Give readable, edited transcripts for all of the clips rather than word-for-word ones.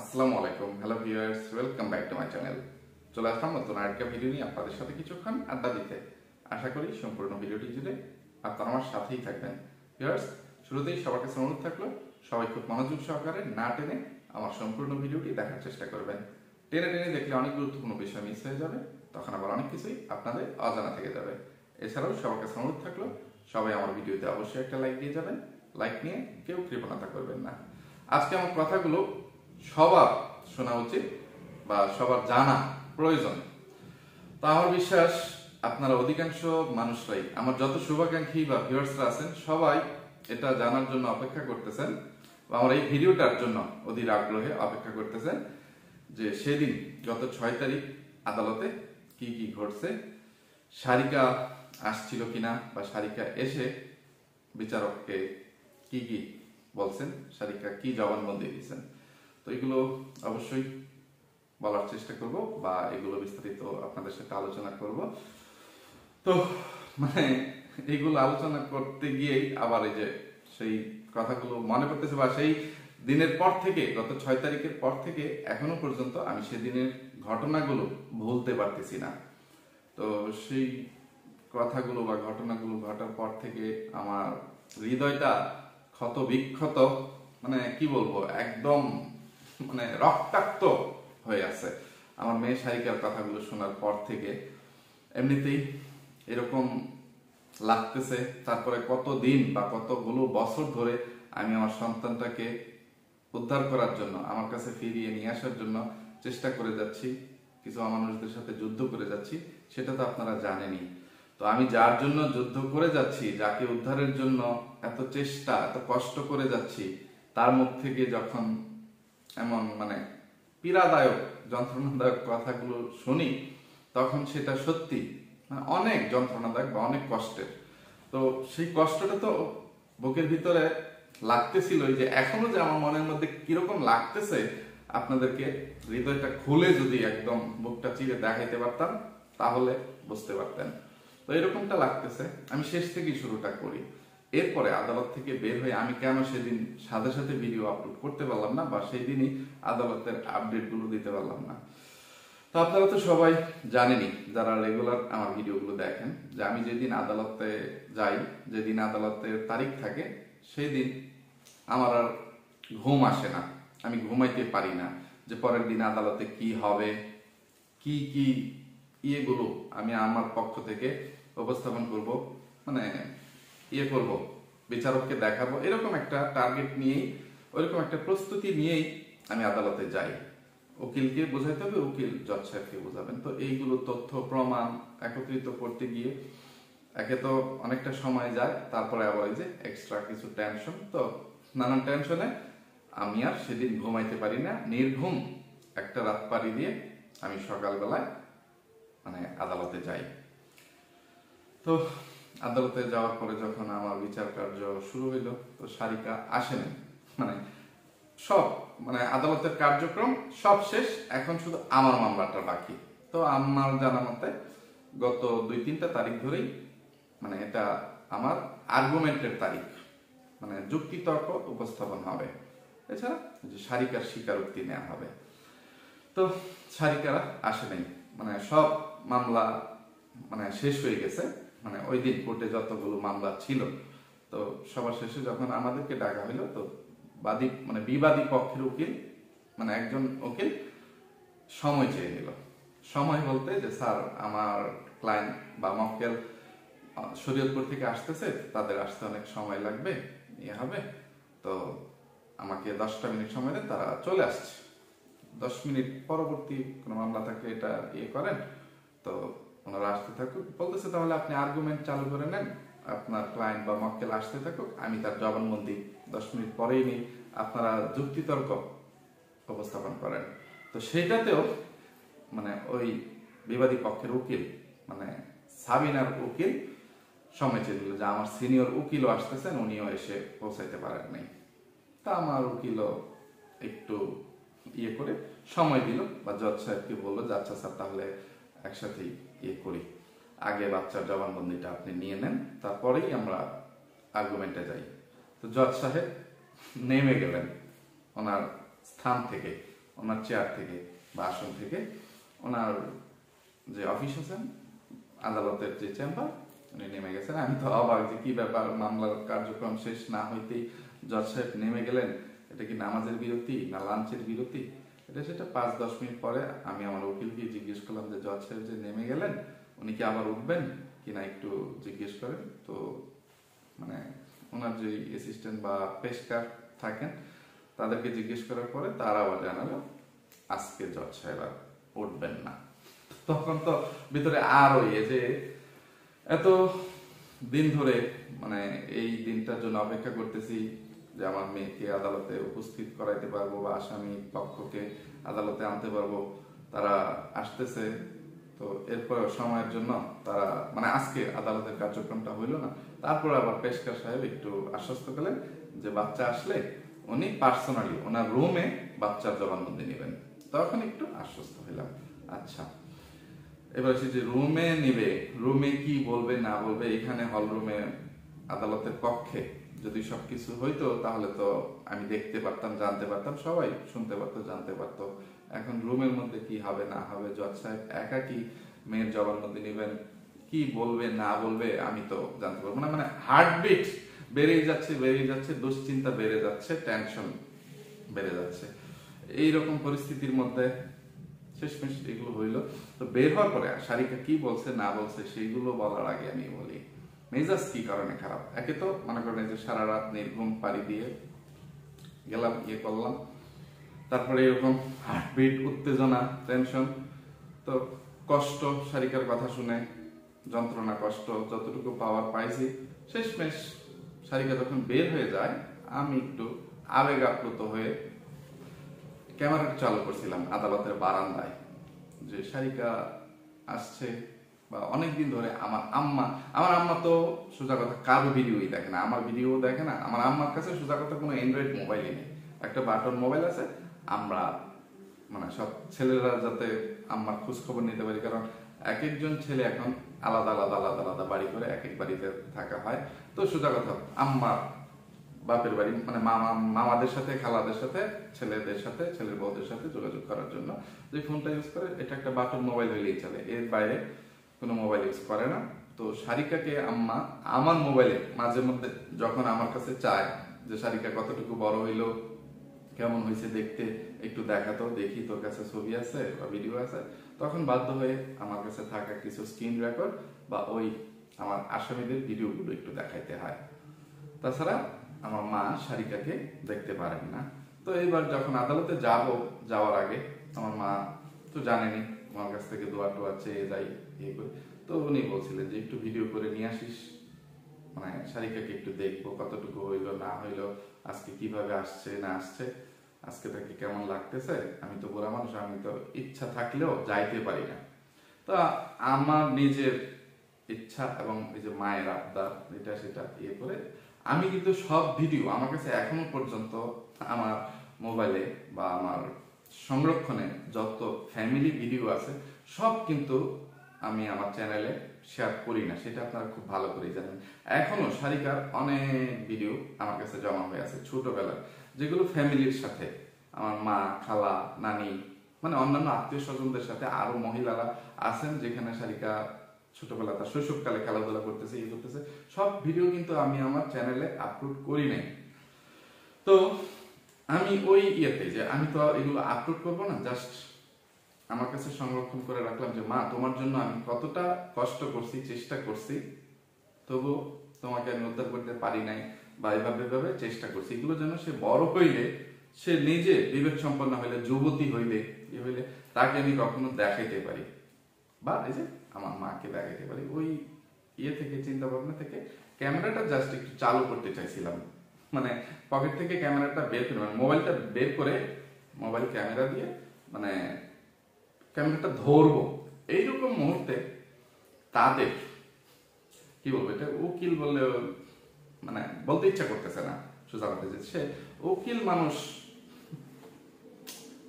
আসসালামু আলাইকুম, hello viewers, welcome back to my channel. চলে আসলাম নতুন আরেকটা ভিডিও নিয়ে আপনাদের সাথে কিছুক্ষণ আড্ডা দিতে। আশা করি সম্পূর্ণ ভিডিওটি জুড়ে আপনারা আমার সাথেই থাকবেন। ভিউয়ার্স, শুরুতেই সবার কাছে অনুরোধ থাকলো সবাই খুব মনোযোগ সহকারে না টেনে আমার সম্পূর্ণ ভিডিওটি দেখার চেষ্টা করবেন। টেনে টেনে দেখলে অনেক গুরুত্বপূর্ণ বিষয় মিস হয়ে যাবে, তখন আবার অনেক কিছুই আপনাদের অজানা থেকে যাবে। এছাড়াও সবার কাছে অনুরোধ থাকলো সবাই আমার ভিডিওতে অবশ্যই একটা লাইক দিয়ে যাবেন। লাইক নিয়ে কেউ কৃপণতা করবেন না। আজকে আমার কথাগুলো সবার শোনা উচিত বা সবার জানা প্রয়োজন। তা আমার বিশ্বাস আপনারা অধিকাংশ মানুষরাই, আমার যত শুভাকাঙ্ক্ষী বা ভিউয়ার্সরা আছেন, সবাই এটা জানার জন্য অপেক্ষা করতেছেন বা আমার এই ভিডিওটার জন্য অধীর আগ্রহে অপেক্ষা করতেছেন যে সেদিন গত 6 তারিখ আদালতে কি কি ঘটছে, সারিকা আসছিল কিনা বা সারিকা এসে বিচারককে কি কি বলছেন, সারিকা কি জবানবন্দি দিয়েছেন। তো এগুলো অবশ্যই বলার চেষ্টা করব বা এগুলো বিস্তারিত আপনাদের সাথে আলোচনা করব। তো এইগুলো আলোচনা করতে গিয়েই আবার এই যে সেই কথাগুলো মনে পড়তেছে বা সেই দিনের পর থেকে, গত 6 তারিখের পর থেকে এখনো পর্যন্ত আমি সেদিনের ঘটনাগুলো ভুলতে পারতেছি না। তো সেই কথাগুলো বা ঘটনাগুলো ঘটার পর থেকে আমার হৃদয়টা ক্ষত বিক্ষত, কি বলবো, একদম রক্তাক্ত হয়ে আছে আমার মেয়ে সারিকার কথাগুলো শোনার পর থেকে। এমনিতেই এরকম লাগতেছে, তারপরে কত দিন বা কতগুলো বছর ধরে আমি আমার সন্তানটাকে উদ্ধার করার জন্য, আমার কাছে ফিরিয়ে নিয়ে আসার জন্য চেষ্টা করে যাচ্ছি, কিছু মানুষদের সাথে যুদ্ধ করে যাচ্ছি, সেটা তো আপনারা জানেনই। তো আমি যার জন্য যুদ্ধ করে যাচ্ছি, যাকে উদ্ধারের জন্য এত চেষ্টা এত কষ্ট করে যাচ্ছি, তার মুখ থেকে যখন এমন পীড়াদায়ক যন্ত্রণাদায়ক কথাগুলো শুনি, তখন সেটা সত্যি অনেক যন্ত্রণাদায়ক বা অনেক কষ্টের। তো সেই কষ্টটা তো বুকের ভিতরে লাগতেছিল, যে এখনো যে আমার মনের মধ্যে কিরকম লাগতেছে আপনাদেরকে হৃদয়টা খুলে যদি একদম বুকটা চিরে দেখাইতে পারতাম তাহলে বুঝতে পারতেন। তো এরকমটা লাগতেছে। আমি শেষ থেকেই শুরুটা করি। এরপরে আদালত থেকে বের হয়ে আমি কেন সেদিন সাথে সাথে ভিডিও আপলোড করতে পারলাম না বা সেই দিনই আদালতের আপডেট গুলো দিতে পারলাম না। তো আপনারা তো সবাই জানেনই, যারা রেগুলার আমার ভিডিওগুলো দেখেন, যে আমি যেদিন আদালতে যাই, যেদিন আদালতের তারিখ থাকে, সেই দিন আমার আর ঘুম আসে না, আমি ঘুমাইতে পারি না, যে পরের দিন আদালতে কি হবে, কি কি ইয়েগুলো আমি আমার পক্ষ থেকে উপস্থাপন করব, করব, বিচারককে দেখাবো, এরকম একটা টার্গেট নিয়েই, ওইরকম একটা প্রস্তুতি নিয়েই আমি আদালতে যাই। উকিলকে বোঝাইতে হবে, উকিল জজ সাহেবকে বোঝাবেন। তো এইগুলো তথ্য প্রমাণ একত্রিত করতে গিয়ে একে তো অনেকটা সময় যায়, তারপরে আবার এই যে এক্সট্রা কিছু টেনশন। তো নানান টেনশনে আমি আর সেদিন ঘুমাইতে পারি না, নির্ঘুম একটা রাত পাড়ি দিয়ে আমি সকালবেলায় আদালতে যাই। তো আদালতে যাওয়ার পরে যখন আমার বিচার কার্য শুরু হইল, তো সারিকা আসেনি, সব আদালতের কার্যক্রম সব শেষ, এখন শুধু আমার মামলাটা বাকি। তো আমার জানা মতে গত 2-3টা তারিখ ধরেই এটা আমার আর্গুমেন্টের তারিখ, যুক্তিতর্ক উপস্থাপন হবে, এছাড়া যে সারিকার স্বীকারোক্তি নেওয়া হবে। তো সারিকারা আসে নাই, সব মামলা শেষ হয়ে গেছে। ওই দিন কোর্টে যতগুলো মামলা ছিল, তো সবার শেষে যখন আমাদেরকে ডাকা হইলো, তো বিবাদী পক্ষের উকিল একজন উকিল সময় চেয়ে নিল। সময় বলতে যে স্যার, আমার ক্লায়েন্ট বা মক্কেল শরীয়তপুর থেকে আসতেছে, তাদের আসতে অনেক সময় লাগবে, হবে, তো আমাকে 10টা মিনিট সময় দেন, তারা চলে আসছে। 10 মিনিট পরবর্তী কোনো মামলা থাকলে এটা করেন, তো ওনারা আসতে থাকুক। বলতেছে তাহলে আপনি আর্গুমেন্ট চালু করে নেন, আপনার ক্লায়েন্ট বা মক্কেল আসতে থাকুক, আমি তার জবানবন্দি 10 মিনিট পরেই নেই, আপনারা যুক্তিতর্ক উপস্থাপন করেন। তো সেটাতেও ওই বিবাদী পক্ষের উকিল সাবিনার উকিল সময় চেয়ে দিল, যে আমার সিনিয়র উকিলও আসতেছেন, উনিও এসে পৌঁছাইতে পারেন নাই। তা আমার উকিলও একটু করে সময় দিল, বা জজ সাহেবকে বললো যে আচ্ছা স্যার, তাহলে একসাথেই করি, আগে বাচ্চার জবানবন্দিটা আপনি নিয়ে নেন, তারপরেই আমরা আর্গুমেন্টে যাই। তো জজ সাহেব নেমে গেলেন ওনার স্থান থেকে, ওনার চেয়ার থেকে বা আসন থেকে ওনার যে অফিস আছেন, আদালতের যে চেম্বার, উনি নেমে গেছেন। আমি তো অবাক যে কি ব্যাপার, মামলার কার্যক্রম শেষ না হইতেই জজ সাহেব নেমে গেলেন, এটা কি নামাজের বিরতি না লাঞ্চের বিরতি? এটা সেটা 5-10 মিনিট পরে আমি আমার উকিলকে জিজ্ঞেস করলাম যে জজ সাহেব যে নেমে গেলেন, উনি কি আবার উঠবেন কিনা একটু জিজ্ঞেস করেন। তো মানে ওনার যে অ্যাসিস্ট্যান্ট বা পেশকার থাকেন তাদেরকে জিজ্ঞেস করার পরে তারা আবার জানালো আজকে জজ সাহেব আর উঠবেন না। তখন তো ভিতরে আর ওই যে এত দিন ধরে মানে এই দিনটার জন্য অপেক্ষা করতেছি যে আমার মেয়েকে আদালতে উপস্থিত করাইতে পারবো বা আসামি পক্ষকে আদালতে আনতে পারবো, তারা আসতেছে। তো এরপর সময়ের জন্য তারা মানে আজকে আদালতের কার্যক্রমটা হইল না। তারপর আবার পেশকার সাহেব একটু আশ্বস্ত করলেন যে বাচ্চা আসলে উনি পার্সোনালি ওনার রুমে বাচ্চার জবানবন্দি নেবেন। তখন একটু আশ্বস্ত হইলাম। আচ্ছা, এবার সে যে রুমে নিবে, রুমে কি বলবে না বলবে, এখানে হল রুমে আদালতের পক্ষে যদি সবকিছু হইতো তাহলে তো আমি দেখতে পারতাম, জানতে পারতাম, সবাই শুনতে পারতো, জানতে পারতো। এখন রুমের মধ্যে কি হবে না হবে, জজ সাহেব একা কি মেয়ের জবানবন্দি নেবেন, কি বলবে না বলবে আমি তো জানতে পারবো না। মানে হার্টবিট বেড়েই যাচ্ছে, দুশ্চিন্তা বেড়ে যাচ্ছে, টেনশন বেড়ে যাচ্ছে। এইরকম পরিস্থিতির মধ্যে শেষমেশ এগুলো হইলো। তো বের হওয়ার পরে সারিকা কি বলছে না বলছে সেইগুলো বলার আগে আমি বলি মেজাজ কি কারণে খারাপ। একে তো মনে করেন যে সারা রাত নির্ঘুম পাড়ি দিয়ে গেলাম, করলাম, তারপরে এরকম হার্টবিট, উত্তেজনা, টেনশন, তো কষ্ট, সারিকার কথা শুনে যন্ত্রণা, কষ্ট যতটুকু পাওয়ার পাইছি। শেষমেশ সারিকা যখন বের হয়ে যায় আমি একটু আবেগ আপ্লুত হয়ে ক্যামেরাটা চালু করছিলাম আদালতের বারান্দায়, যে সারিকা আসছে। বা অনেকদিন ধরে আমার আম্মা তো সোজা কথা কারো ভিডিওই দেখে না, আমার ভিডিও দেখে না। আমার আম্মার কাছে সোজা কথা কোনো অ্যান্ড্রয়েড মোবাইলই নেই, একটা বাটন মোবাইল আছে। আমরা মানে সব ছেলেরা যাতে আম্মার খোঁজ খবর নিতে পারি, কারণ এক একজন ছেলে এখন আলাদা আলাদা আলাদা আলাদা বাড়ি করে এক এক বাড়িতে থাকা হয়। তো সোজা কথা আম্মা বাপের বাড়ি মানে মামাদের সাথে, খালাদের সাথে, ছেলেদের সাথে, ছেলের বউদের সাথে যোগাযোগ করার জন্য যে ফোনটা ইউজ করে, এটা একটা বাটন মোবাইল হইলেই চলে, এর বাইরে কোনো মোবাইল ইউজ করে না। তো সারিকাকে আম্মা আমার মোবাইলে মাঝে মধ্যে যখন আমার কাছে চায় যে সারিকা কতটুকু বড় হইলো, কেমন হয়েছে দেখতে, একটু দেখাতো, দেখি তোর কাছে ছবি আছে বা ভিডিও আছে, তখন বাধ্য হয়ে আমার কাছে থাকা কিছু স্ক্রিন রেকর্ড বা ওই আমার আসামিদের ভিডিওগুলো একটু দেখাইতে হয়। তাছাড়া আমার মা সারিকাকে দেখতে পারেন না। তো এইবার যখন আদালতে যাওয়ার আগে আমার মা তো জানেনি, আমার কাছ থেকে দোয়া টোয়া চেয়ে যাই ইয়ে করি। তো উনি বলছিলেন যে একটু ভিডিও করে নিয়ে আসিস, মানে সারিকাকে একটু দেখবো কতটুকু হইলো না হইলো, আজকে কিভাবে আসছে না আসছে, আজকে তাকে কেমন লাগতেছে। আমি তো বুড়া মানুষ, আমি তো ইচ্ছা থাকলেও যাইতে পারি না। তো আমার নিজের ইচ্ছা এবং এই যে মায়ের আবদার এটা সেটা ইয়ে করে আমি কিন্তু সব ভিডিও আমার কাছে এখনো পর্যন্ত আমার মোবাইলে বা আমার সংরক্ষণে যত ফ্যামিলি ভিডিও আছে সব কিন্তু আমি আমার চ্যানেলে শেয়ার করি না, সেটা আপনারা খুব ভালো করেই জানেন। এখনো সারিকার অনেক ভিডিও আমার কাছে জমা হয়ে আছে ছোটবেলার, যেগুলো ফ্যামিলির সাথে আমার মা, খালা, নানি, মানে অন্যান্য আত্মীয় স্বজনদের সাথে আরো মহিলারা আছেন, যেখানে সারিকা ছোটবেলা তার শৈশবকালে খেলাধুলা করতেছে, ইয়ে করতেছে, সব ভিডিও কিন্তু আমি আমার চ্যানেলে আপলোড করি নাই। তো আমি ওই ইয়েতে যে আমি তো এগুলো আপলোড করবো না, জাস্ট আমার কাছে সংরক্ষণ করে রাখলাম যে মা তোমার জন্য আমি কতটা কষ্ট করছি, চেষ্টা করছি, তবু তোমাকে আমি উদ্ধার করতে পারি নাই, বা এভাবে চেষ্টা করছি। এগুলো যেন সে বড় হইলে, সে নিজে বিবেক সম্পন্ন হইলে, যুবতী হইলে, ইয়ে হইলে তাকে আমি কখনো দেখাইতে পারি, বা এই যে আমার মাকে দেখাইতে পারি। ওই ইয়ে থেকে, চিন্তা ভাবনা থেকে ক্যামেরাটা জাস্ট একটু চালু করতে চাইছিলাম, মানে পকেট থেকে ক্যামেরাটা বের করে, মানে মোবাইলটা বের করে মোবাইল ক্যামেরা দিয়ে মানে ক্যামেরাটা ধরবো, এইরকম মুহূর্তে তাদের কি বলবো, এটা উকিল বললে মানে বলতে ইচ্ছা করতেছে না, সোজা কথা যে সে উকিল মানুষ,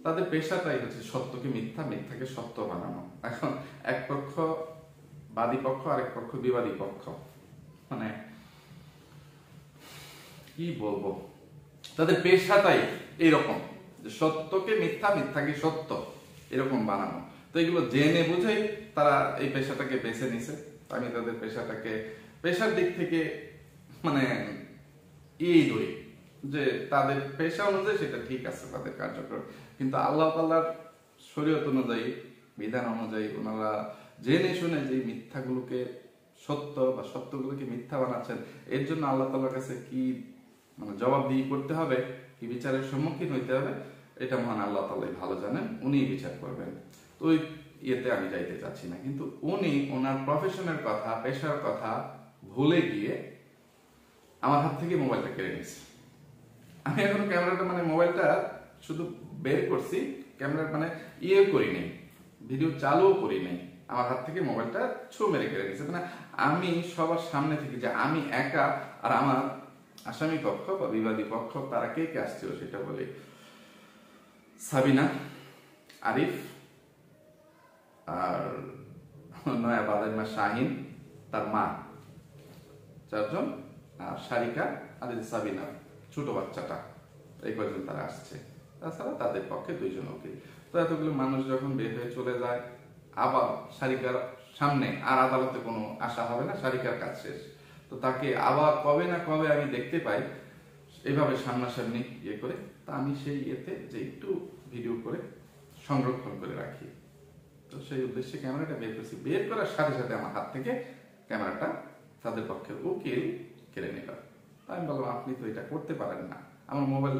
তাদের পেশাটাই হচ্ছে সত্যকে মিথ্যা, মিথ্যাকে সত্য বানানো। এখন এক পক্ষ বাদী পক্ষ, আরেক পক্ষ বিবাদী পক্ষ, মানে কি বলবো, তাদের পেশাটাই এইরকম যে সত্যকে মিথ্যা, মিথ্যাকে সত্য, এরকম বানানো। তো এগুলো জেনে বুঝেই তারা এই পেশাটাকে বেছে নিছে। আমি তাদের পেশাটাকে পেশার দিক থেকে মানে ধরি যে তাদের পেশা অনুযায়ী সেটা ঠিক আছে তাদের কার্যক্রম, কিন্তু আল্লাহ তাআলার শরীয়ত অনুযায়ী, বিধান অনুযায়ী ওনারা জেনে শুনে যে মিথ্যাগুলোকে সত্য বা সত্যগুলোকে মিথ্যা বানাচ্ছেন, এর জন্য আল্লাহ তাআলার কাছে কি মানে জবাবদিহি করতে হবে, কি বিচারের সম্মুখীন হইতে হবে, এটা মহান আল্লাহ তাআলাই ভালো জানেন, উনিই বিচার করবেন। তো ওই ইয়েতে আমি যাইতে চাচ্ছি না, কিন্তু উনি ওনার প্রফেশনের কথা, পেশার কথা ভুলে গিয়ে আমার হাত থেকে মোবাইলটা কেড়ে নিয়েছে। আমি এখন ক্যামেরাটা মানে মোবাইলটা শুধু বের করছি, ক্যামেরা মানে করি নাই, ভিডিও চালুও করি নাই, আমার হাত থেকে মোবাইলটা ছু মেরে কেড়ে নিয়েছে। মানে আমি সবার সামনে থেকে যে আমি একা, আর আমার আসামি পক্ষ বা বিবাদী পক্ষ তারা কে কে আসছিল সেটা বলি। সাবিনা, আরিফ, আর নয়া বাদাইমা শাহিন, তার মা, চারজন, আর সারিকা, আর সাবিনা ছোট বাচ্চাটা, এই কয়েকজন তারা আসছে। তাছাড়া তাদের পক্ষে 2 জন উকিল। তো এতগুলো মানুষ যখন বের হয়ে চলে যায়, আবার সারিকার সামনে আর আদালতে কোনো আশা হবে না, সারিকার কাজ শেষ। তো তাকে আবার কবে না কবে আমি দেখতে পাই এইভাবে সামনাসামনি করে। তা আমি সেই যে একটু ভিডিও করে সংরক্ষণ করে রাখি। তো সেই উদ্দেশ্যে ক্যামেরাটা বের করছি, বের করার সাথে সাথে আমার হাত থেকে ক্যামেরাটা তাদের পক্ষের উকিল কেড়ে নিল। আমি বললাম আপনি তো এটা করতে পারেন না, আমার মোবাইল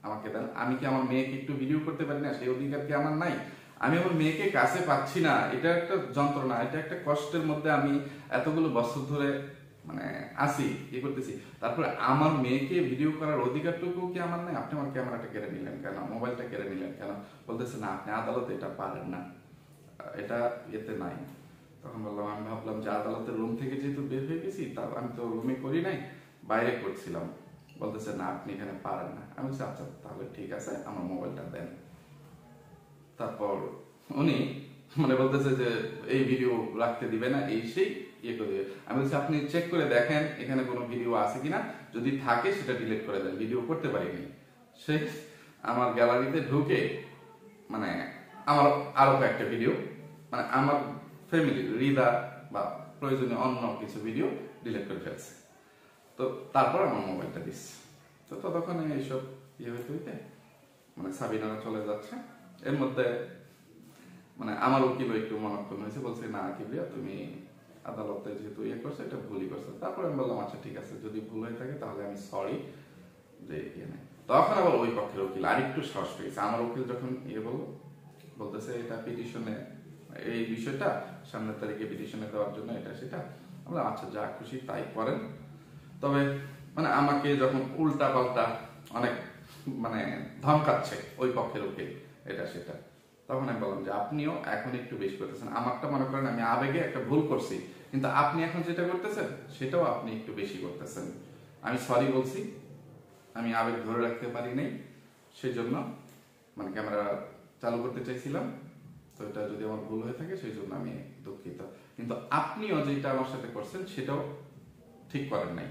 আমাকে দেন, আমি কি আমার মেয়েকে একটু ভিডিও করতে পারি না? সেই অধিকার কি আমার নাই? আমি আমার মেয়েকে কাছে পাচ্ছি না, এটা একটা যন্ত্রণা, এটা একটা কষ্টের মধ্যে আমি এতগুলো বছর ধরে মানে আসি করতেছি, তারপরে আমার মেয়েকে ভিডিও করার অধিকারটুকু কি আমার নাই? আপনি আমার ক্যামেরাটা কেড়ে নিলেন কেন, মোবাইলটা কেড়ে নিলেন কেন? বলতেছে না আপনি আদালতে এটা পারেন না, এটা নাই। তখন বললাম, আমি ভাবলাম যে আদালতের রুম থেকে যেহেতু বের হয়ে গেছি, তা আমি তো রুমে করি নাই, বাইরে করছিলাম। বলতেছে না আপনি এখানে পারেন না। আমি বলছি আচ্ছা তাহলে ঠিক আছে, আমার মোবাইলটা দেন। তারপর উনি মানে বলতেছে যে এই ভিডিও রাখতে দিবে না, এই সেই করে দিবে। আমি বলছি আপনি চেক করে দেখেন এখানে কোনো ভিডিও আছে কিনা, যদি থাকে সেটা ডিলিট করে দেন, ভিডিও করতে পারিনি। সে আমার গ্যালারিতে ঢুকে মানে আমার আরো কয়েকটা ভিডিও মানে আমার ফ্যামিলি রিদা বা প্রয়োজনীয় অন্য কিছু ভিডিও ডিলিট করে ফেলছে। তো তারপর আমার মোবাইলটা দিচ্ছে। তো ততক্ষণে এইসব হইতে মানে সাবিনারা চলে যাচ্ছে। এর মধ্যে মানে আমার উকিল একটু মনক্ষুণ্ণ হয়েছে, বলছে না কিবরিয়া তুমি আদালতে যেহেতু করছো এটা ভুলই করছো। তারপর আমি বললাম আচ্ছা ঠিক আছে, যদি ভুল হয়ে থাকে তাহলে আমি সরি, যে নেই। তখন আবার ওই পক্ষের উকিল আরেকটু সাহস পেয়েছে। আমার উকিল যখন বলতেছে এটা পিটিশনে, এই বিষয়টা সামনের তারিখে পিটিশনে দেওয়ার জন্য এটা সেটা, আমরা আচ্ছা যা খুশি তাই করেন, তবে মানে আমাকে যখন উল্টা পাল্টা অনেক মানে ধমকাচ্ছে ওই পক্ষের উকিল এটা সেটা, তখন আমি বললাম যে আপনিও এখন একটু বেশি করতেছেন। আমারটা মনে করেন আমি আবেগে একটা ভুল করছি, কিন্তু আপনি এখন যেটা করতেছেন সেটাও আপনি একটু বেশি করতেছেন। আমি সরি বলছি, আমি আবেগ ধরে রাখতে পারি নাই, সেই জন্য মানে ক্যামেরা চালু করতে চাইছিলাম, তো এটা যদি আমার ভুল হয়ে থাকে সেই জন্য আমি দুঃখিত। কিন্তু আপনিও যেটা আমার সাথে করছেন সেটাও ঠিক করেন নাই।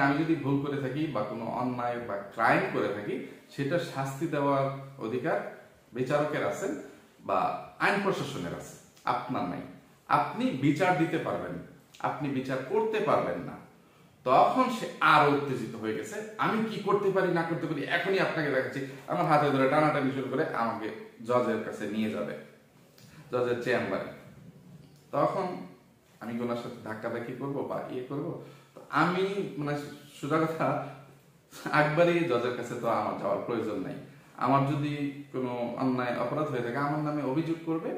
আমি যদি ভুল করে থাকি বা কোনো অন্যায় বা ক্রাইম করে থাকি, সেটা শাস্তি দেওয়ার অধিকার বিচারকের আছেন বা আইন প্রশাসনের আছে, আপনার নাই। আপনি বিচার দিতে পারবেন, আপনি বিচার করতে পারবেন না। তখন সে আরো উত্তেজিত হয়ে গেছে, আমি কি করতে পারি না করতে পারি এখনই আপনাকে দেখাচ্ছি। আমার হাতে ধরে টানাটানি শুরু করে আমাকে জজের কাছে নিয়ে যাবে, জজের চেম্বারে। তখন আমি ওনার সাথে ধাক্কাধাক্কি করবো বা করবো? আমি মানে সোজা কথা একবারই জজের কাছে তো আমার যাওয়ার প্রয়োজন নাই। আমার যদি কোনো অন্যায় অপরাধ হয়ে থাকে আমার নামে অভিযোগ করবে,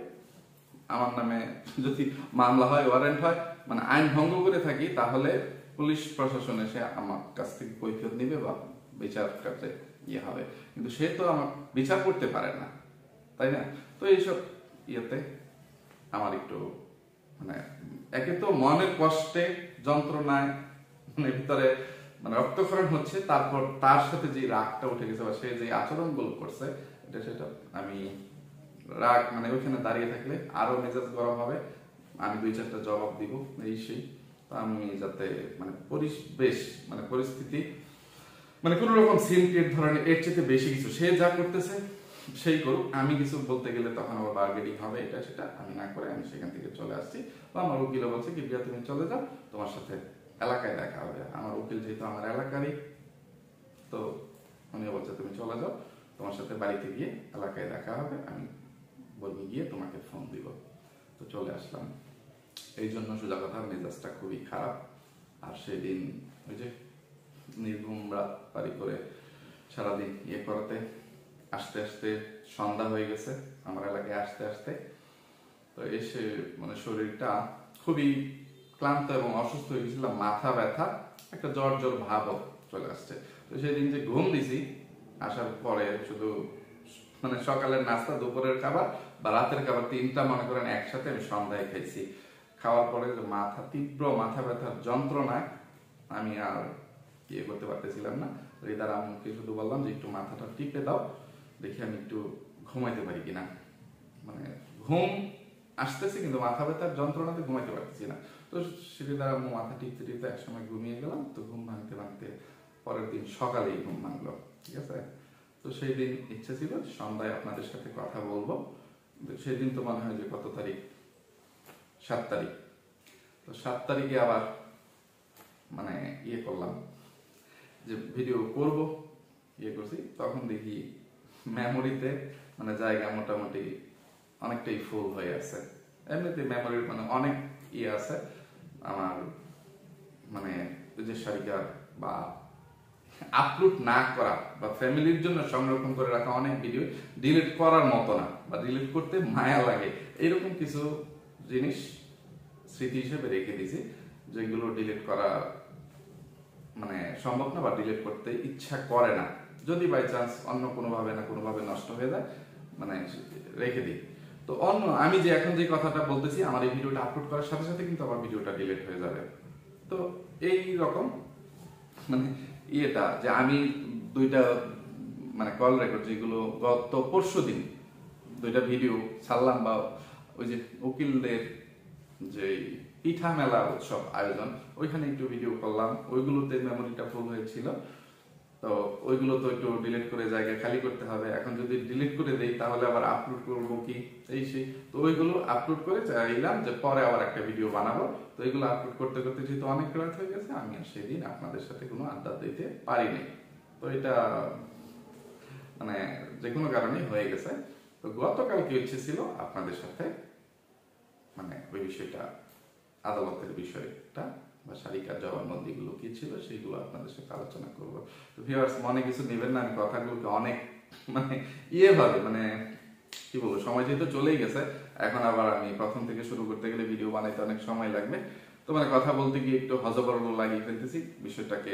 আমার নামে যদি মামলা হয়, ওয়ারেন্ট হয়, মানে আইন ভঙ্গ করে থাকি, তাহলে পুলিশ প্রশাসন এসে আমার কাছ থেকে কৈফিয়ত নিবে বা বিচার কাছে হবে। কিন্তু সে তো আমার বিচার করতে পারে না, তাই না? তো এইসব আমার একটু মানে একে তো মনের কষ্টে যন্ত্রণায় মানে ভিতরে মানে রক্তক্ষরণ হচ্ছে, তারপর তার সাথে যে রাগটা উঠে গেছে বা সে যে আচরণগুলো করছে এটা সেটা আমি রাগ মানে ওইখানে দাঁড়িয়ে থাকলে আরো মেজাজ গরম হবে, আমি 2-4টা জবাব দিব এই সেই। তো আমি যাতে মানে পরিবেশ মানে পরিস্থিতি মানে কোনো রকম সিন ক্রিয়েট ধরনের এর চেয়ে বেশি কিছু সে যা করতেছে সেই করুক, আমি কিছু বলতে গেলে তখন আবার বার্গেনিং হবে, এটা সেটা আমি না করে আমি সেখান থেকে চলে আসছি। বা আমার উকিলও বলছে কি বিয়া তুমি চলে যাও, তোমার সাথে এলাকায় দেখা হবে। আমার উকিল যেহেতু আমার এলাকারই, তো উনিও বলছে তুমি চলে যাও, তোমার সাথে বাড়িতে গিয়ে এলাকায় দেখা হবে, আমি বলবি গিয়ে তোমাকে ফোন দিব। তো চলে আসলাম। এই জন্য সোজা কথা মেজাজটা খুবই খারাপ। আর সেদিন ওই যে নির্ঘুম রাত পারি করে সারাদিন করাতে আস্তে আস্তে সন্ধ্যা হয়ে গেছে আমার এলাকায় আসতে আসতে। তো এসে মানে শরীরটা খুবই ক্লান্ত এবং অসুস্থ হয়ে গেছিলাম, মাথা ব্যথা, একটা জ্বর জ্বর ভাবও চলে আসছে। তো সেদিন যে ঘুম দিছি আসার পরে শুধু মানে সকালের নাস্তা, দুপুরের খাবার বা রাতের খাবার তিনটা মনে করেন একসাথে আমি সন্ধ্যায় খাইছি। খাওয়ার পরে মাথা তীব্র মাথা ব্যথার যন্ত্রণায় আমি আর করতে পারতেছিলাম না। রিদার আম্মুকে শুধু বললাম যে একটু মাথাটা টিপে দাও, দেখি আমি একটু ঘুমাইতে পারি কিনা। মানে ঘুম আসতেছে কিন্তু মাথা ব্যথার যন্ত্রণাতে ঘুমাইতে পারতেছি না। তো রিদার আম্মু মাথা টিপতে টিপতে একসময় ঘুমিয়ে গেলাম। তো ঘুম ভাঙতে ভাঙতে পরের দিন সকালেই ঘুম ভাঙলো, ঠিক আছে। তো সেই দিন ইচ্ছা ছিল সন্ধ্যায় আপনাদের সাথে কথা বলবো। সেদিন তো মনে হয় যে কত তারিখ, 7 তারিখ। তো 7 তারিখে আবার মানে করলাম যে ভিডিও করব, করছি। তখন দেখি মেমোরিতে মানে জায়গা মোটামুটি অনেকটাই ফুল হয়ে আছে। এমনিতে মেমোরির মানে অনেক আছে আমার, মানে যে সারিকার বা আপলোড না করা বা ফ্যামিলির জন্য সংরক্ষণ করে রাখা অনেক ভিডিও ডিলিট করার মতো না, বা ডিলিট করতে মায়া লাগে, এরকম কিছু জিনিস স্মৃতি হিসেবে রেখে দিয়েছি, যেগুলো ডিলিট করা মানে সম্ভব না বা ডিলিট করতে ইচ্ছা করে না। যদি বাই চান্স অন্য কোনোভাবে না কোনোভাবে নষ্ট হয়ে যায় মানে রেখে দিই। তো অন্য আমি যে এখন যে কথাটা বলতেছি আমার এই ভিডিওটা আপলোড করার সাথে সাথে কিন্তু আমার ভিডিওটা ডিলিট হয়ে যাবে। তো এই রকম মানে যে আমি দুইটা মানে কল রেকর্ড যেগুলো গত পরশুদিন দুইটা ভিডিও ছাড়লাম, বা ওই যে উকিলদের যে পিঠা মেলা উৎসব আয়োজন ওইখানে একটু ভিডিও করলাম, ওইগুলোতে মেমোরিটা ফুল হয়েছিল। তো ওইগুলো তো একটু ডিলিট করে জায়গা খালি করতে হবে। এখন যদি ডিলিট করে দেই তাহলে আবার আপলোড করবো কি এই সেই। তো ওইগুলো আপলোড করে চাইলাম যে পরে আবার একটা ভিডিও বানাবো। তো এইগুলো আপলোড করতে করতে যেহেতু অনেক রাত হয়ে গেছে, আমি আর সেদিন আপনাদের সাথে কোনো আড্ডা দিতে পারিনি। তো এটা মানে যে কোনো কারণেই হয়ে গেছে। তো গতকাল কি ইচ্ছে ছিল আপনাদের সাথে মানে ওই বিষয়টা, আদালতের বিষয়টা বা সারিকার জবানবন্দিগুলো কি ছিল সেইগুলো আপনাদের সাথে আলোচনা করবো। তো ভিউয়ার্স মনে কিছু নেবেন না, আমি কথাগুলোকে অনেক মানে ভাবে মানে কি বলবো, সময় যেহেতু চলেই গেছে, এখন আবার আমি প্রথম থেকে শুরু করতে গেলে ভিডিও বানাইতে অনেক সময় লাগবে। তো মানে কথা বলতে গিয়ে একটু হজবরল লাগিয়ে ফেলতেছি, বিষয়টাকে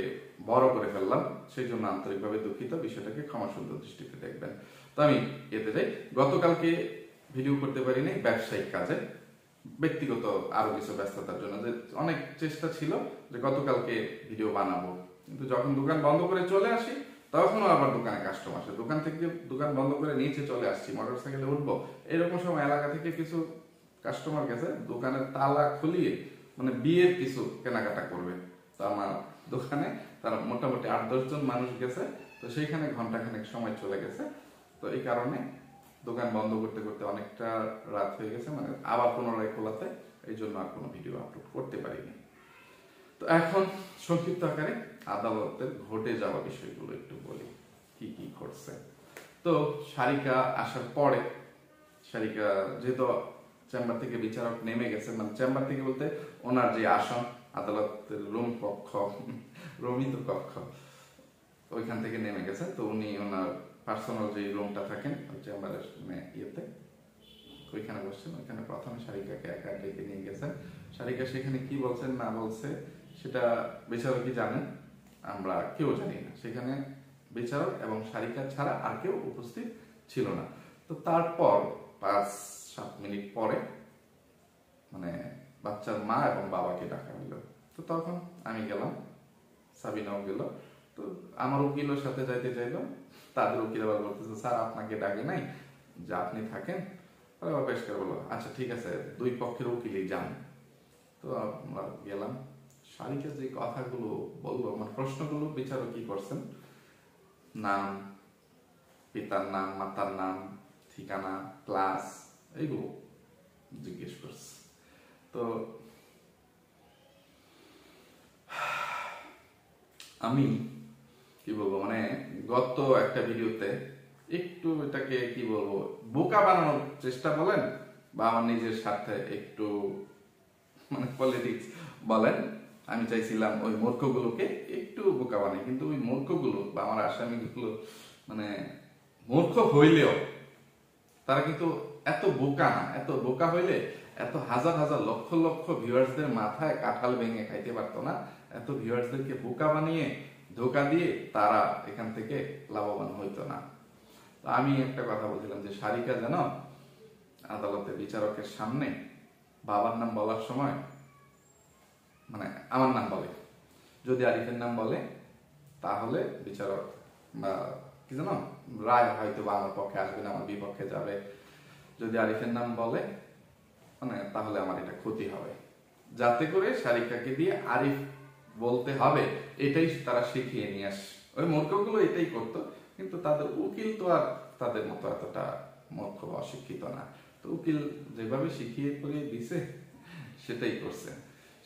বড় করে ফেললাম, সেই জন্য আন্তরিকভাবে দুঃখিত। বিষয়টাকে ক্ষমা সুন্দর দৃষ্টিতে দেখবেন। তো আমি যাই, গতকালকে ভিডিও করতে পারিনি ব্যবসায়িক কাজে, ব্যক্তিগত আরো কিছু ব্যস্ততার জন্য। যে অনেক চেষ্টা ছিল যে গতকালকে ভিডিও বানাবো, কিন্তু যখন দোকান বন্ধ করে চলে আসি তখনও আবার দোকানে কাস্টমার আসে। দোকান থেকে দোকান বন্ধ করে নিচে চলে আসছি, মোটর সাইকেলে উঠবো, এরকম সময় এলাকা থেকে কিছু কাস্টমার গেছে দোকানের তালা খুলিয়ে মানে বিয়ের কিছু কেনাকাটা করবে। তো আমার দোকানে তারা মোটামুটি 8-10 জন মানুষ গেছে। তো সেইখানে ঘন্টাখানেক সময় চলে গেছে। তো এই কারণে দোকান বন্ধ করতে করতে অনেকটা রাত হয়ে গেছে, মানে আবার পুনরায় খোলাতে, এই জন্য আর কোনো ভিডিও আপলোড করতে পারিনি। তো এখন সংক্ষিপ্ত আকারে আদালতের ঘটে যাওয়া বিষয়গুলো একটু বলি, কি কি ঘটছে। তো সারিকা আসার পরে, সারিকা যেহেতু চেম্বার থেকে বিচারক নেমে গেছে, মানে চেম্বার থেকে বলতে ওনার যে আসন, আদালতের রুম কক্ষ, রুমই তো কক্ষ, ওইখান থেকে নেমে গেছে। তো উনি ওনার পার্সোনাল যে রুমটা থাকেন ওই চেম্বারের মানে ওইখানে বসছেন। ওইখানে প্রথমে সারিকাকে একা ডেকে নিয়ে গেছেন। সারিকা সেখানে কি বলছেন না বলছে সেটা বিচারকই জানেন, আমরা কেউ জানি না। সেখানে বিচারক এবং সারিকা ছাড়া আর কেউ উপস্থিত ছিল না। তো তারপর 5-7 মিনিট পরে মানে বাচ্চার মা এবং বাবাকে ডাকা হলো। তো তখন আমি গেলাম, সাবিনাও গেল। তো আমার উকিলের সাথে যাইতে চাইলাম, তাদের উকিল আবার বলতেছে স্যার আপনাকে ডাকে নাই, যে আপনি থাকেন। আবার বেশ করে বললো আচ্ছা ঠিক আছে, দুই পক্ষের উকিলই যান। তো আমরা গেলাম। সারিকা যে কথাগুলো বললো মানে প্রশ্নগুলো বিচারক কি করছেন নাম, পিতার নাম, মাতার নাম, ঠিকানা, ক্লাস, এইগুলো জিজ্ঞেস করছে। তো আমি কি বলবো, মানে গত একটা ভিডিওতে একটু এটাকে কি বলবো বোকা বানানোর চেষ্টা বলেন বা আমার নিজের স্বার্থে একটু মানে পলিটিক্স বলেন, আমি চাইছিলাম ওই মূর্খগুলোকে একটু বোকা বানাই, কিন্তু ওই মূর্খগুলো বা আমার আসামিগুলো মানে মূর্খ হইলেও তারা কিন্তু এত বোকা না। এত বোকা হইলে এত হাজার হাজার লক্ষ লক্ষ ভিউয়ার্সদের মাথায় কাঁঠাল ভেঙে খাইতে পারতো না। এত ভিউয়ার্সদেরকে বোকা বানিয়ে ধোকা দিয়ে তারা এখান থেকে লাভবান হইতো না। তো আমি একটা কথা বলছিলাম যে সারিকা যেন আদালতে বিচারকের সামনে বাবার নাম বলার সময় মানে আমার নাম বলে, যদি আরিফের নাম বলে তাহলে বিচারক বা কি জানো রায় হয়তো বা আমার পক্ষে আসবে না, আমার বিপক্ষে যাবে। যদি আরিফের নাম বলে মানে তাহলে আমার এটা ক্ষতি হবে, যাতে করে সারিকাকে দিয়ে আরিফ বলতে হবে এটাই তারা শিখিয়ে নিয়ে আস। ওই মূর্খগুলো এটাই করতো, কিন্তু তাদের উকিল তো আর তাদের মতো এতটা মূর্খ বা অশিক্ষিত না। তো উকিল যেভাবে শিখিয়ে পড়িয়ে দিছে সেটাই করছে।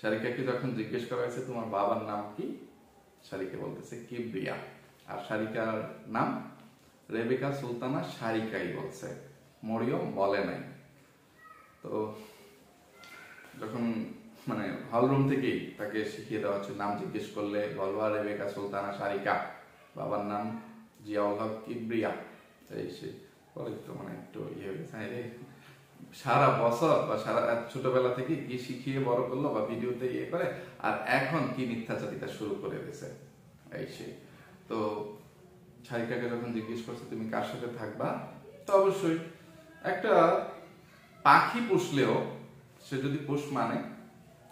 সারিকাকে যখন জিজ্ঞেস করা হয়েছে তোমার বাবার নাম কি, সারিকা বলতেছে কিবরিয়া, আর সারিকার নাম রেবেকা সুলতানা সারিকাই বলছে, মরিয়ম বলে নাই। তো যখন মানে হলরুম থেকেই তাকে শিখিয়ে দেওয়া হচ্ছে, নাম জিজ্ঞেস করলে বলবা রেবেকা সুলতানা সারিকা, বাবার নাম জিয়াউল হক কিবরিয়া, এই সে পরে তো মানে একটু ইয়ে হয়ে গেছে, সারা বছর বা সারা ছোটবেলা থেকে কি শিখিয়ে বড় করলো বা ভিডিওতে ইয়ে করে, আর এখন কি মিথ্যাচারিতা শুরু করে দিয়েছে এই সে। তো সারিকাকে যখন জিজ্ঞেস করছে তুমি কার সাথে থাকবা, তো অবশ্যই একটা পাখি পুষলেও সে যদি পুষ মানে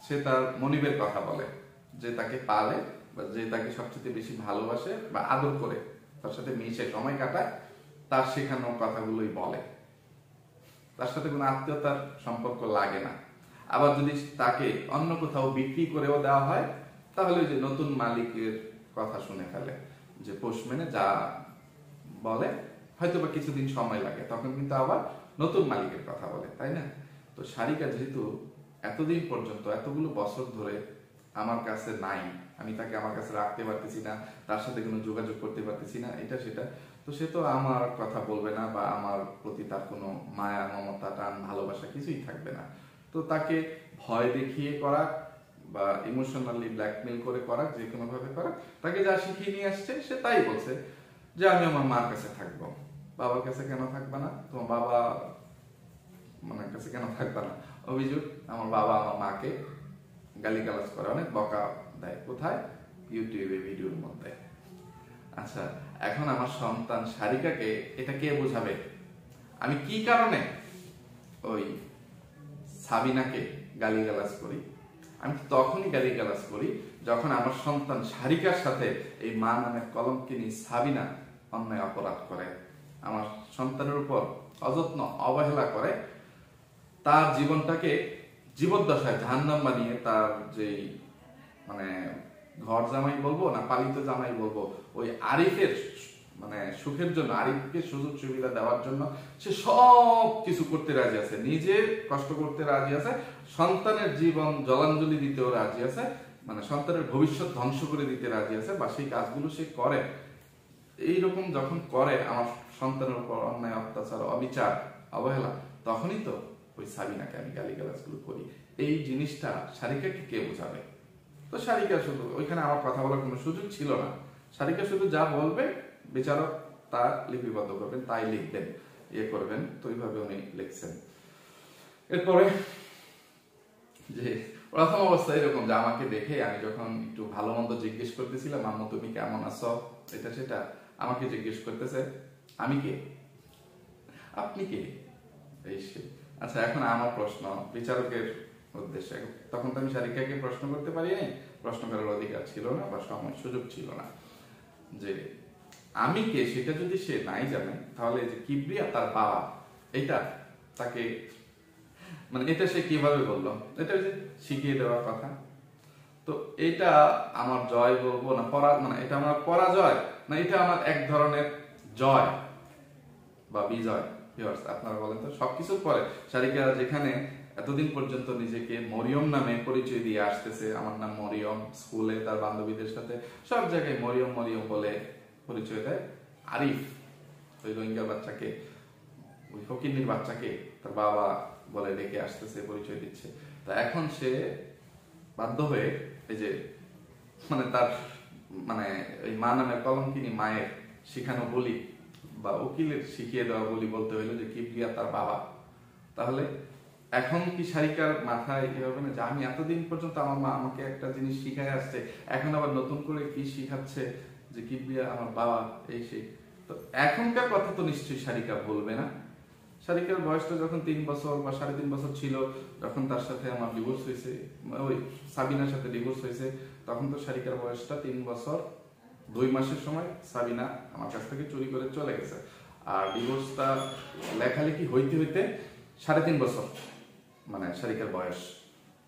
সে তার মনিবের কথা বলে, যে তাকে পালে বা যে তাকে সবচেয়ে বেশি ভালোবাসে বা আদর করে, তার সাথে মিশে সময় কাটায়, তার শেখানো কথাগুলোই বলে। তার সাথে কোনো আত্মীয়তার সম্পর্ক লাগে না। আবার যদি তাকে অন্য কোথাও বিক্রি করেও দেওয়া হয় তাহলে যে নতুন মালিকের কথা শুনে ফেলে, যে পোস্টম্যানে যা বলে হয়তো বা কিছুদিন সময় লাগে, তখন কিন্তু আবার নতুন মালিকের কথা বলে, তাই না? তো সারিকা যেহেতু এতদিন পর্যন্ত এতগুলো বছর ধরে আমার কাছে নাই, আমি তাকে আমার কাছে রাখতে পারতেছি না, তার সাথে কোনো যোগাযোগ করতে পারতেছি না, এটা সেটা, তো সে তো আমার কথা বলবে না বা আমার প্রতি তার কোনো মায়া মমতা টান ভালোবাসা কিছুই থাকবে না। তো তাকে ভয় দেখিয়ে করা বা ইমোশনালি ব্ল্যাকমেল করে করা, যে কোনো ভাবে করা, তাকে যা শিখিয়ে নিয়ে আসছে সে তাই বলছে যে আমি আমার মার কাছে থাকবো। বাবার কাছে কেন থাকবে না? তোমার বাবা মানে কাছে কেন থাকবে না? অভিযোগ আমার বাবা আমার মাকে গালিগালাজ করে, অনেক বকা দেয়। কোথায়? ইউটিউবে ভিডিওর মধ্যে। আচ্ছা, এখন আমার সন্তান সারিকাকে এটা কে বোঝাবে আমি কি কারণে ওই সাবিনাকে গালিগালাজ করি? আমি তখনই গালিগালাজ করি যখন আমার সন্তান সারিকার সাথে এই মা নামের কলঙ্কিনী সাবিনা অন্যায় অপরাধ করে, আমার সন্তানের উপর অযত্ন অবহেলা করে, তার জীবনটাকে জীবদ্দশায় জাহান্নাম বানিয়ে তার যেই মানে ঘর জামাই বলবো না পালিত জামাই বলবো, ওই আরিফের মানে সুখের জন্য, আরিফকে সুযোগ সুবিধা দেওয়ার জন্য সে সব কিছু করতে রাজি আছে, নিজে কষ্ট করতে রাজি আছে, সন্তানের জীবন জলাঞ্জলি দিতেও রাজি আছে, মানে সন্তানের ভবিষ্যৎ ধ্বংস করে দিতে রাজি আছে, বা সেই কাজগুলো সে করে। এইরকম যখন করে আমার সন্তানের উপর অন্যায় অত্যাচার অবিচার অবহেলা, তখনই তো ওই সাবিনাকে আমি গালিগালাজগুলো করি। এই জিনিসটা সারিকাকে কে বোঝাবে? তো সারিকা শুধু ওইখানে আমার কথা বলার কোনো সুযোগ ছিল না। সারিকা শুধু যা বলবে বিচারক তার লিপিবদ্ধ করবেন, তাই লিখবেন, ইয়ে করবেন। তো এইভাবে উনি লিখছেন। এরপরে যে প্রথম অবস্থা এরকম যে আমাকে দেখে আমি যখন একটু ভালো মন্দ জিজ্ঞেস করতেছিলাম, আম্মু তুমি কেমন আছো, এটা সেটা আমাকে জিজ্ঞেস করতেছে আমি কে, আপনি কে, এই সে। আচ্ছা, এখন আমার প্রশ্ন বিচারকের উদ্দেশ্যে। তখন তো আমি সারিকাকে প্রশ্ন করতে পারি নাই, প্রশ্ন করার অধিকার ছিল না বা সময় সুযোগ ছিল না। যে আমি কে সেটা যদি সে নাই জানে, তাহলে যে কিবরিয়া তার বাবা, এটা তাকে মানে এটা সে কিভাবে বললো? এটা যে শিখিয়ে দেওয়ার কথা। তো এটা আমার জয় বলবো না মানে এটা আমার পরাজয় না এটা আমার এক ধরনের জয় বা বিজয়? ভিউয়ার্স আপনারা বলেন তো, সবকিছুর পরে সারিকা যেখানে এতদিন পর্যন্ত নিজেকে মরিয়ম নামে পরিচয় দিয়ে আসতেছে, আমার নাম মরিয়ম, স্কুলে তার বান্ধবীদের সাথে সব জায়গায় মরিয়ম মরিয়ম বলে পরিচয় দেয়, আরিফ ওই রোহিঙ্গার বাচ্চাকে, ওই ফকিন্নির বাচ্চাকে তার বাবা বলে ডেকে আসতেছে, পরিচয় দিচ্ছে। তা এখন সে বাধ্য হয়ে এই যে মানে তার মানে ওই মা নামের কলঙ্কিনী মায়ের শিখানো বলি বা উকিলের শিখিয়ে দেওয়া বলি বলতে হইলো যে কিবরিয়া তার বাবা। তাহলে এখন কি সারিকার মাথায় কি হবে না যে আমি এতদিন পর্যন্ত আমার মা আমাকে একটা জিনিস শিখায় আসছে, এখন আবার নতুন করে কি শিখাচ্ছে যে কিবরিয়া আমার বাবা, এই সেই। তো এখনকার কথা তো নিশ্চয়ই সারিকা বলবে না। সারিকার বয়সটা যখন 3 বছর বা 3.5 বছর ছিল, যখন তার সাথে আমার ডিভোর্স হয়েছে, ওই সাবিনার সাথে ডিভোর্স হয়েছে, তখন তো সারিকার বয়সটা 3 বছর 2 মাসের সময় সাবিনা আমার কাছ থেকে চুরি করে চলে গেছে। আর ডিভোর্সটা লেখালেখি হইতে হইতে 3.5 বছর মানে সারিকার বয়স।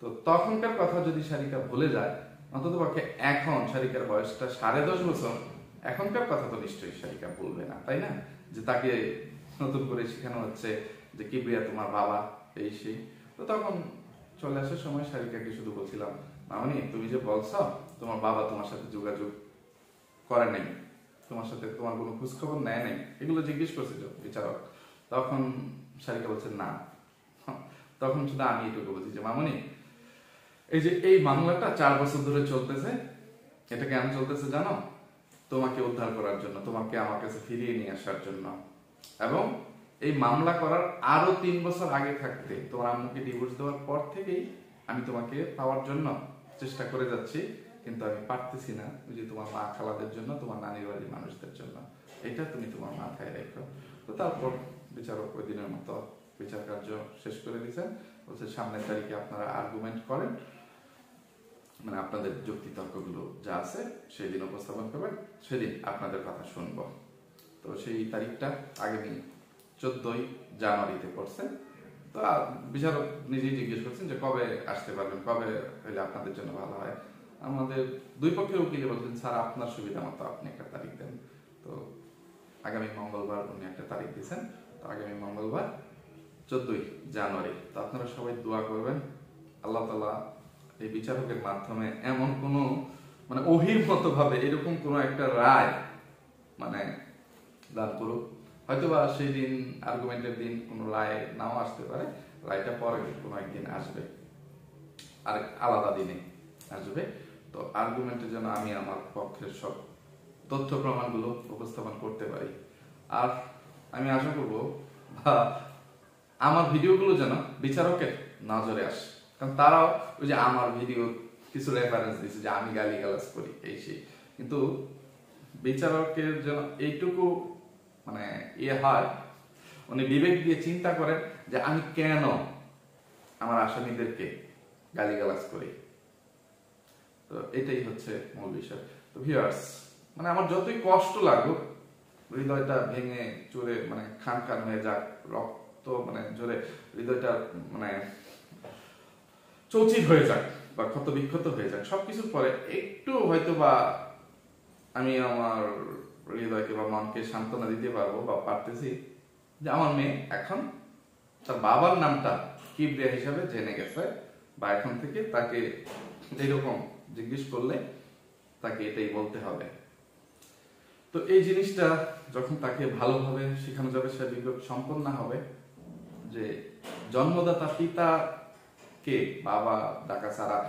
তো তখনকার কথা যদি সারিকা ভুলে যায়, অন্তত পক্ষে এখন সারিকার বয়সটা 10.5 বছর, এখনকার কথা তো নিশ্চয়ই সারিকা ভুলবে না, তাই না? যে তাকে নতুন করে শেখানো হচ্ছে যে কিবরিয়া তোমার বাবা, এই সেই। তো তখন চলে আসার সময় সারিকাকে শুধু বলছিলাম, মামনি তুমি যে বলছো তোমার বাবা তোমার সাথে যোগাযোগ করে নাই, তোমার সাথে তোমার কোনো খোঁজ খবর নেয় নাই, এগুলো জিজ্ঞেস করছিল বিচারক। তখন সারিকা বলছে না। তখন শুধু আমি এটুকু বলছি যে মামনি এই যে এই মামলাটা 4 বছর ধরে চলতেছে, এটা কেন চলতেছে জানো? তোমাকে উদ্ধার করার জন্য, তোমাকে আমার কাছে ফিরিয়ে নিয়ে আসার জন্য। এবং এই মামলা করার আরো 3 বছর আগে থাকতে, তোমার আম্মুকে ডিভোর্স দেওয়ার পর থেকেই আমি তোমাকে পাওয়ার জন্য চেষ্টা করে যাচ্ছি, কিন্তু আমি পারতেছি না, ওই যে তোমার মা খালাদের জন্য, তোমার নানির বাড়ির মানুষদের জন্য। এটা তুমি তোমার মাথায় রেখো। তো তারপর বিচারক ওই দিনের মতো বিচার কার্য শেষ করে দিয়েছেন। বলছে সামনের তারিখে আপনারা আর্গুমেন্ট করেন, মানে আপনাদের যুক্তি তর্কগুলো যা আছে সেদিন উপস্থাপন করবেন, সেদিন আপনাদের কথা শুনবো। তো সেই তারিখটা আগামী 14ই জানুয়ারিতে পড়ছে। তো বিচারক নিজেই জিজ্ঞেস করছেন যে কবে আসতে পারবেন, কবে হইলে আপনাদের জন্য ভালো হয়। আমাদের দুই পক্ষের উকিলে বলছেন স্যার আপনার সুবিধা মতো আপনি একটা তারিখ দেন। তো আগামী মঙ্গলবার উনি একটা তারিখ দিয়েছেন। তো আগামী মঙ্গলবার 14ই জানুয়ারি। তো আপনারা সবাই দোয়া করবেন আল্লাহ তাআলা এই বিচারকের মাধ্যমে এমন কোনো মানে ওহির মতো ভাবে এরকম কোনো একটা রায় মানে দান করুক। হয়তোবা সেই দিন আর্গুমেন্টের দিন কোনো রায় নাও আসতে পারে, রায়টা পরে কোনো একদিন আসবে, আর আলাদা দিনে আসবে। তো আর্গুমেন্টের জন্য আমি আমার পক্ষের সব তথ্য প্রমাণগুলো উপস্থাপন করতে পারি। আর আমি আশা করবো আমার ভিডিওগুলো যেন বিচারকের নজরে আসে, কারণ তারাও ওই যে আমার ভিডিও কিছু রেফারেন্স দিচ্ছে যে আমি গালিগালাজ করি, এই সেই। কিন্তু বিচারকের যেন এইটুকু মানে ইয়ে হয়, উনি বিবেক দিয়ে চিন্তা করেন যে আমি কেন আমার আসামিদেরকে গালিগালাজ করি। তো এটাই হচ্ছে মূল বিষয়। তো ভিউয়ার্স মানে আমার যতই কষ্ট লাগুক, হৃদয়টা ভেঙে চুরে মানে খান খান হয়ে যাক, রক্ত মানে জোরে হৃদয়টা মানে চৌচির হয়ে যাক বা ক্ষত বিক্ষত হয়ে যাক, সবকিছুর পরে একটু হয়তো বা আমি আমার হৃদয়কে বা মনকে সান্ত্বনা দিতে পারবো বা পারতেছি যে আমার মেয়ে এখন তার বাবার নামটা কিবরিয়া হিসাবে জেনে গেছে, বা এখন থেকে তাকে এইরকম জিজ্ঞেস করলে তাকে এটাই বলতে হবে। তো এই জিনিসটা যখন তাকে ভালোভাবে শেখানো যাবে, সে বিবেক সম্পন্ন হবে যে জন্মদাতা পিতা কে বাবা ডাকা ছাড়া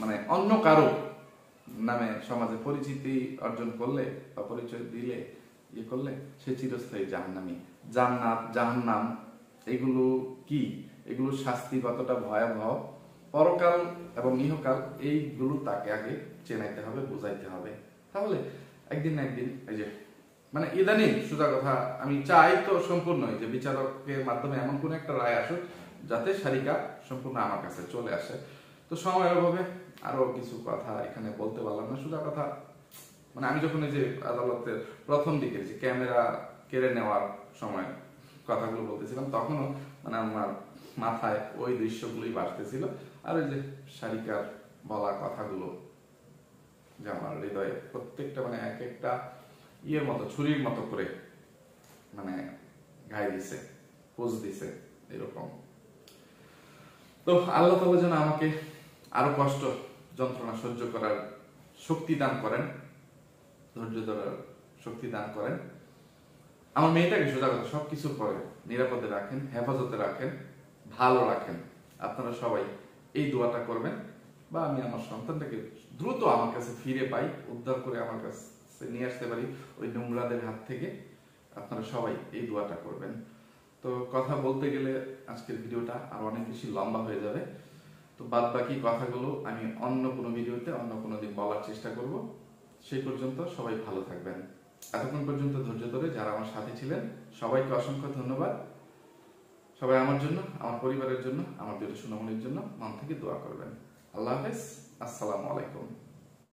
মানে অন্য কারো নামে সমাজে পরিচিতি অর্জন করলে বা পরিচয় দিলে ইয়ে করলে সে চিরস্থায়ী জাহান্নামী। জান্নাত জাহান্নাম এগুলো কি, এগুলো শাস্তি কতটা ভয়াবহ, পরকাল এবং ইহকাল এইগুলো তাকে আগে চেনাইতে হবে, বুঝাইতে হবে। তাহলে একদিন না একদিন এই যে মানে ইদানিং সোজা কথা আমি চাই তো সম্পূর্ণই যে বিচারকের মাধ্যমে এমন কোন একটা রায় আসুক যাতে সারিকা সম্পূর্ণ আমার কাছে চলে আসে। তো সময়ের অভাবে আরো কিছু কথা এখানে বলতে পারলাম না। সোজা কথা মানে আমি যখন এই যে আদালতের প্রথম দিকে যে ক্যামেরা কেড়ে নেওয়ার সময় কথাগুলো বলতেছিলাম, তখনও মানে আমার মাথায় ওই দৃশ্যগুলোই বাসতেছিল, আর ওই যে সারিকার বলা কথাগুলো যে আমার হৃদয়ে প্রত্যেকটা মানে এক একটা ইয়ের মতো ছুরির মতো করে মানে ঘাই দিছে, পোজ দিছে এরকম। তো আল্লাহ তাআলা যেন আমাকে আরো কষ্ট যন্ত্রণা সহ্য করার শক্তি দান করেন, ধৈর্য ধরার শক্তি দান করেন। আমার মেয়েটাকে সোজা কথা সবকিছুর পরে নিরাপদে রাখেন, হেফাজতে রাখেন, ভালো রাখেন। আপনারা সবাই এই দোয়াটা করবেন, বা আমি আমার সন্তানটাকে দ্রুত আমার কাছে ফিরে পাই, উদ্ধার করে আমার কাছে নিয়ে আসতে পারি ওই নোংরাদের হাত থেকে। আপনারা সবাই এই দোয়াটা করবেন। তো কথা বলতে গেলে আজকের ভিডিওটা আর অনেক বেশি লম্বা হয়ে যাবে। তো বাদ বাকি কথাগুলো আমি অন্য কোনো ভিডিওতে অন্য কোনো দিন বলার চেষ্টা করব। সেই পর্যন্ত সবাই ভালো থাকবেন। এতক্ষণ পর্যন্ত ধৈর্য ধরে যারা আমার সাথে ছিলেন সবাইকে অসংখ্য ধন্যবাদ। সবাই আমার জন্য, আমার পরিবারের জন্য, আমার দুটো সোনামণির জন্য মন থেকে দোয়া করবেন। আল্লাহ হাফেজ, আসসালামু আলাইকুম।